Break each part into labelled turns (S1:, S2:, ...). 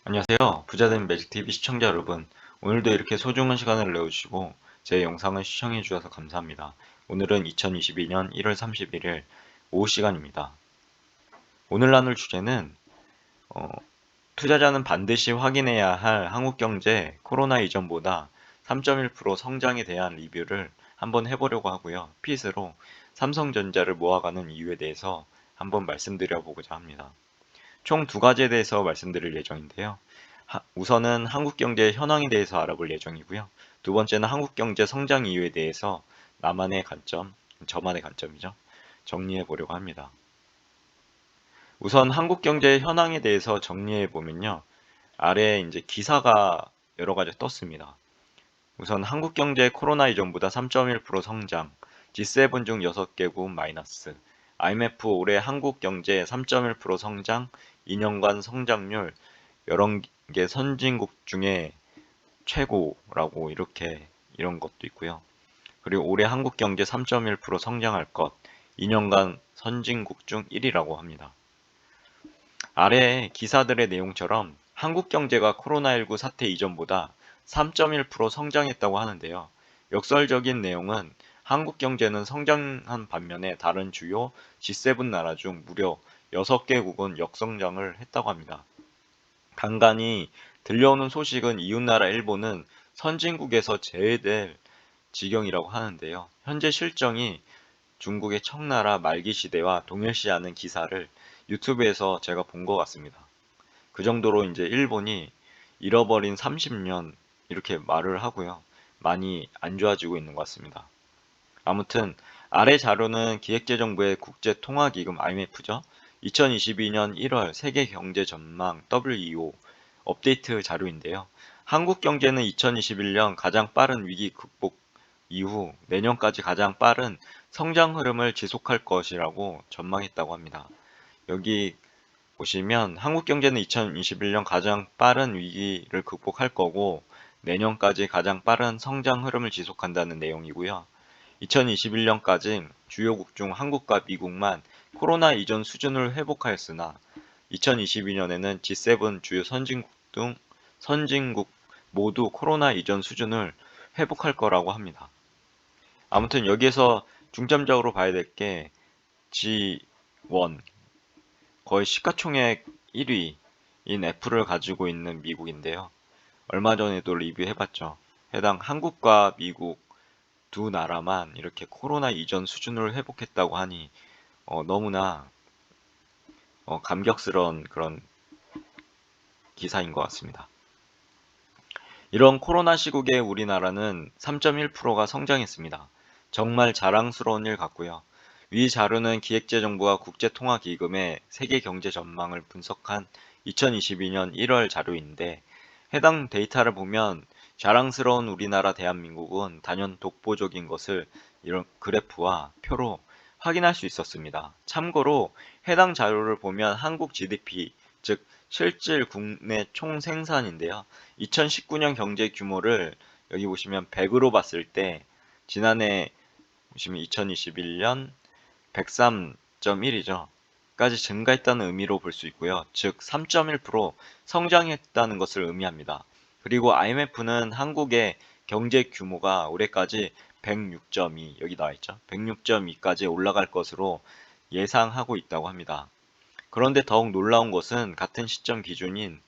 S1: 안녕하세요. 부자된 매직TV 시청자 여러분. 오늘도 이렇게 소중한 시간을 내어주시고 제 영상을 시청해 주셔서 감사합니다. 오늘은 2022년 1월 31일 오후 시간입니다. 오늘 나눌 주제는 어, 투자자는 반드시 확인해야 할 한국경제 코로나 이전보다 3.1% 성장에 대한 리뷰를 한번 해보려고 하고요. 핏으로 삼성전자를 모아가는 이유에 대해서 한번 말씀드려 보고자 합니다. 총 두 가지에 대해서 말씀드릴 예정인데요. 우선은 한국 경제 현황에 대해서 알아볼 예정이고요. 두 번째는 한국 경제 성장 이유에 대해서 나만의 관점, 저만의 관점이죠. 정리해 보려고 합니다. 우선 한국 경제 현황에 대해서 정리해 보면요. 아래에 이제 기사가 여러 가지 떴습니다. 우선 한국 경제 코로나 이전보다 3.1% 성장, G7 중 6개국 마이너스, IMF 올해 한국 경제 3.1% 성장, 2년간 성장률 여러 개 선진국 중에 최고라고 이런 것도 있고요. 그리고 올해 한국 경제 3.1% 성장할 것, 2년간 선진국 중 1위라고 합니다. 아래 기사들의 내용처럼 한국 경제가 코로나19 사태 이전보다 3.1% 성장했다고 하는데요. 역설적인 내용은 한국 경제는 성장한 반면에 다른 주요 G7 나라 중 무려 6개국은 역성장을 했다고 합니다. 간간히 들려오는 소식은 이웃나라 일본은 선진국에서 제외될 지경이라고 하는데요. 현재 실정이 중국의 청나라 말기 시대와 동일시하는 기사를 유튜브에서 제가 본 것 같습니다. 그 정도로 이제 일본이 잃어버린 30년 이렇게 말을 하고요. 많이 안 좋아지고 있는 것 같습니다. 아무튼 아래 자료는 기획재정부의 국제통화기금 IMF죠. 2022년 1월 세계 경제 전망 WEO 업데이트 자료인데요. 한국 경제는 2021년 가장 빠른 위기 극복 이후 내년까지 가장 빠른 성장 흐름을 지속할 것이라고 전망했다고 합니다. 여기 보시면 한국 경제는 2021년 가장 빠른 위기를 극복할 거고 내년까지 가장 빠른 성장 흐름을 지속한다는 내용이고요. 2021년까지 주요국 중 한국과 미국만 코로나 이전 수준을 회복하였으나 2022년에는 G7 주요 선진국 모두 코로나 이전 수준을 회복할 거라고 합니다. 아무튼 여기에서 중점적으로 봐야 될 게 G1 거의 시가총액 1위인 애플을 가지고 있는 미국인데요. 얼마 전에도 리뷰해봤죠. 해당 한국과 미국 두 나라만 이렇게 코로나 이전 수준을 회복했다고 하니 너무나 감격스러운 그런 기사인 것 같습니다. 이런 코로나 시국에 우리나라는 3.1%가 성장했습니다. 정말 자랑스러운 일 같고요. 위 자료는 기획재정부와 국제통화기금의 세계 경제 전망을 분석한 2022년 1월 자료인데 해당 데이터를 보면 자랑스러운 우리나라 대한민국은 단연 독보적인 것을 이런 그래프와 표로 확인할 수 있었습니다. 참고로 해당 자료를 보면 한국 GDP, 즉 실질 국내 총생산인데요. 2019년 경제 규모를 여기 보시면 100으로 봤을 때 지난해 보시면 2021년 103.1이죠. 까지 증가했다는 의미로 볼 수 있고요. 즉 3.1% 성장했다는 것을 의미합니다. 그리고 IMF는 한국의 경제 규모가 올해까지 106.2 여기 나와 있죠. 106.2까지 올라갈 것으로 예상하고 있다고 합니다. 그런데 더욱 놀라운 것은 같은 시점 기준인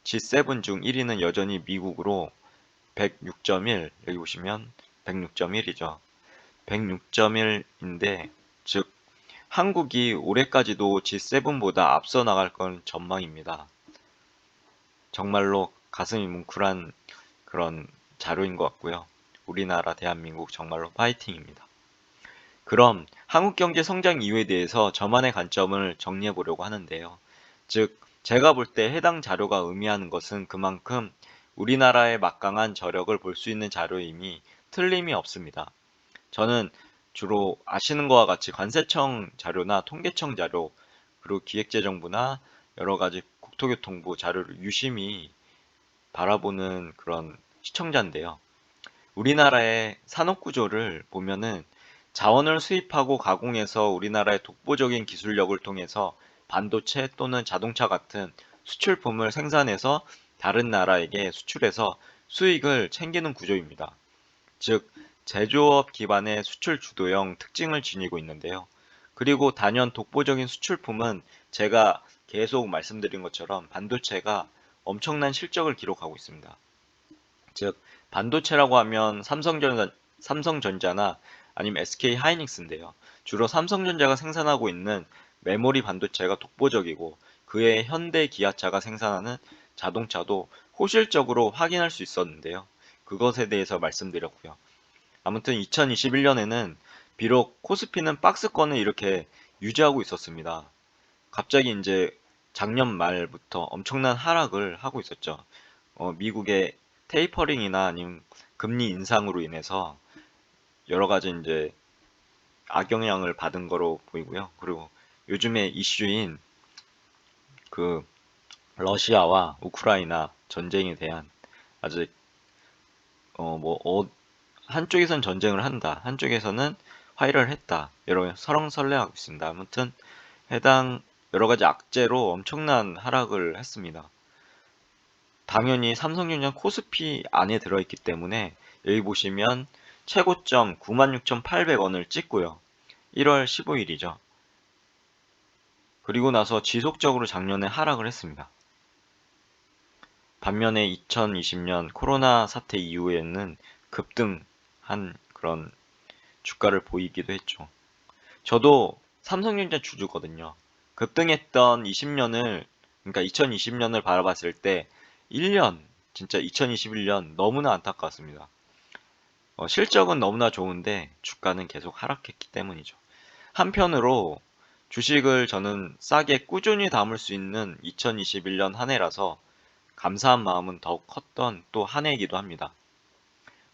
S1: G7 중 1위는 여전히 미국으로 106.1 여기 보시면 106.1이죠. 106.1인데 즉 한국이 올해까지도 G7보다 앞서 나갈 건 전망입니다. 정말로 가슴이 뭉클한 그런 자료인 것 같고요. 우리나라 대한민국 정말로 파이팅입니다. 그럼 한국 경제 성장 이유에 대해서 저만의 관점을 정리해 보려고 하는데요. 즉, 제가 볼 때 해당 자료가 의미하는 것은 그만큼 우리나라의 막강한 저력을 볼 수 있는 자료임이 틀림이 없습니다. 저는 주로 아시는 것과 같이 관세청 자료나 통계청 자료, 그리고 기획재정부나 여러 가지 국토교통부 자료를 유심히 바라보는 그런 시청자인데요. 우리나라의 산업 구조를 보면은 자원을 수입하고 가공해서 우리나라의 독보적인 기술력을 통해서 반도체 또는 자동차 같은 수출품을 생산해서 다른 나라에게 수출해서 수익을 챙기는 구조입니다. 즉, 제조업 기반의 수출 주도형 특징을 지니고 있는데요. 그리고 단연 독보적인 수출품은 제가 계속 말씀드린 것처럼 반도체가 엄청난 실적을 기록하고 있습니다. 즉, 반도체라고 하면 삼성전자나 아니면 SK 하이닉스인데요. 주로 삼성전자가 생산하고 있는 메모리 반도체가 독보적이고 그의 현대 기아차가 생산하는 자동차도 호실적으로 확인할 수 있었는데요. 그것에 대해서 말씀드렸고요. 아무튼 2021년에는 비록 코스피는 박스권을 이렇게 유지하고 있었습니다. 갑자기 이제 작년 말부터 엄청난 하락을 하고 있었죠. 미국의 테이퍼링이나 아니면 금리 인상으로 인해서 여러 가지 이제 악영향을 받은 거로 보이고요. 그리고 요즘에 이슈인 그 러시아와 우크라이나 전쟁에 대한 아직 한쪽에선 전쟁을 한다, 한쪽에서는 화해를 했다, 여러 설왕설래하고 있습니다. 아무튼 해당 여러 가지 악재로 엄청난 하락을 했습니다. 당연히 삼성전자 코스피 안에 들어있기 때문에 여기 보시면 최고점 96,800원을 찍고요. 1월 15일이죠. 그리고 나서 지속적으로 작년에 하락을 했습니다. 반면에 2020년 코로나 사태 이후에는 급등한 그런 주가를 보이기도 했죠. 저도 삼성전자 주주거든요. 급등했던 20년을, 그러니까 2020년을 바라봤을 때 1년, 진짜 2021년 너무나 안타까웠습니다. 실적은 너무나 좋은데 주가는 계속 하락했기 때문이죠. 한편으로 주식을 저는 싸게 꾸준히 담을 수 있는 2021년 한 해라서 감사한 마음은 더욱 컸던 또 한 해이기도 합니다.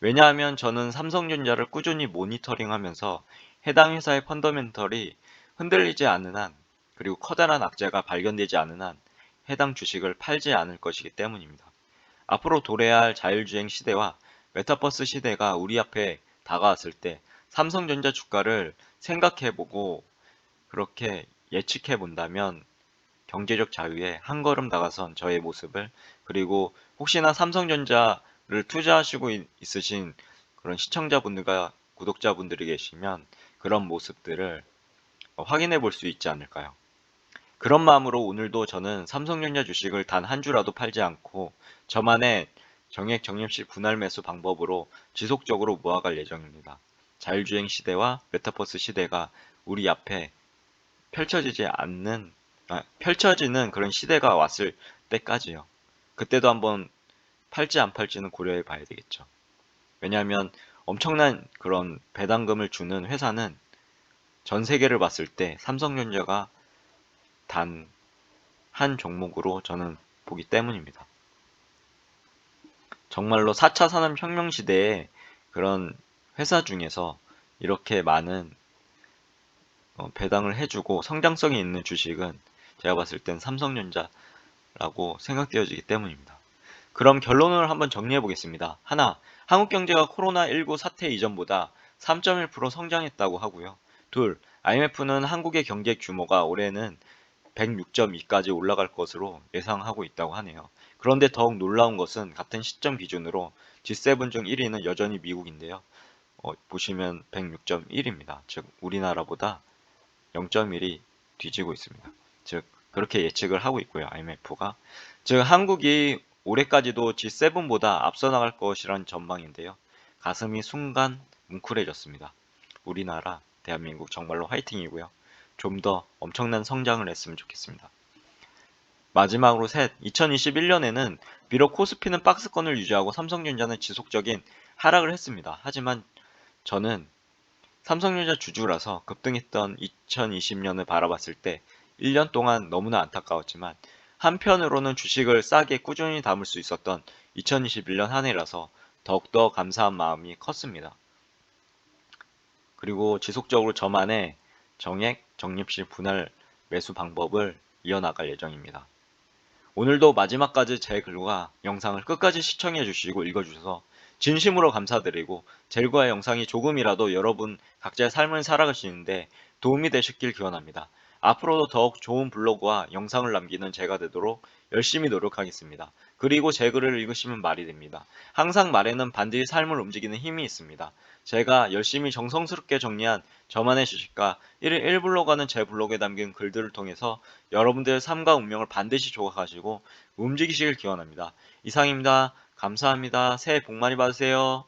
S1: 왜냐하면 저는 삼성전자를 꾸준히 모니터링하면서 해당 회사의 펀더멘털이 흔들리지 않는 한, 그리고 커다란 악재가 발견되지 않는 한 해당 주식을 팔지 않을 것이기 때문입니다. 앞으로 도래할 자율주행 시대와 메타버스 시대가 우리 앞에 다가왔을 때 삼성전자 주가를 생각해보고 그렇게 예측해본다면 경제적 자유에 한 걸음 다가선 저의 모습을, 그리고 혹시나 삼성전자를 투자하시고 있으신 그런 시청자분들과 구독자분들이 계시면 그런 모습들을 확인해 볼 수 있지 않을까요? 그런 마음으로 오늘도 저는 삼성전자 주식을 단 한 주라도 팔지 않고 저만의 정액 적립식 분할 매수 방법으로 지속적으로 모아갈 예정입니다. 자율주행 시대와 메타버스 시대가 우리 앞에 펼쳐지는 그런 시대가 왔을 때까지요. 그때도 한번 팔지 안 팔지는 고려해 봐야 되겠죠. 왜냐하면 엄청난 그런 배당금을 주는 회사는 전 세계를 봤을 때 삼성전자가 단 한 종목으로 저는 보기 때문입니다. 정말로 4차 산업혁명 시대에 그런 회사 중에서 이렇게 많은 배당을 해주고 성장성이 있는 주식은 제가 봤을 땐 삼성전자라고 생각되어지기 때문입니다. 그럼 결론을 한번 정리해 보겠습니다. 하나, 한국 경제가 코로나19 사태 이전보다 3.1% 성장했다고 하고요. 둘, IMF는 한국의 경제 규모가 올해는 106.2까지 올라갈 것으로 예상하고 있다고 하네요. 그런데 더욱 놀라운 것은 같은 시점 기준으로 G7 중 1위는 여전히 미국인데요. 보시면 106.1입니다. 즉 우리나라보다 0.1이 뒤지고 있습니다. 즉 그렇게 예측을 하고 있고요. IMF가. 즉 한국이 올해까지도 G7보다 앞서 나갈 것이란 전망인데요. 가슴이 순간 뭉클해졌습니다. 우리나라, 대한민국 정말로 화이팅이고요. 좀 더 엄청난 성장을 했으면 좋겠습니다. 마지막으로 셋, 2021년에는 비록 코스피는 박스권을 유지하고 삼성전자는 지속적인 하락을 했습니다. 하지만 저는 삼성전자 주주라서 급등했던 2020년을 바라봤을 때 1년 동안 너무나 안타까웠지만 한편으로는 주식을 싸게 꾸준히 담을 수 있었던 2021년 한 해라서 더욱더 감사한 마음이 컸습니다. 그리고 지속적으로 저만의 정액 적립식 분할 매수 방법을 이어나갈 예정입니다. 오늘도 마지막까지 제 글과 영상을 끝까지 시청해 주시고 읽어주셔서 진심으로 감사드리고 제 글과 영상이 조금이라도 여러분 각자의 삶을 살아가시는데 도움이 되셨길 기원합니다. 앞으로도 더욱 좋은 블로그와 영상을 남기는 제가 되도록 열심히 노력하겠습니다. 그리고 제 글을 읽으시면 말이 됩니다. 항상 말에는 반드시 삶을 움직이는 힘이 있습니다. 제가 열심히 정성스럽게 정리한 저만의 지식과 1일 1블로그하는 제 블로그에 담긴 글들을 통해서 여러분들의 삶과 운명을 반드시 조각하시고 움직이시길 기원합니다. 이상입니다. 감사합니다. 새해 복 많이 받으세요.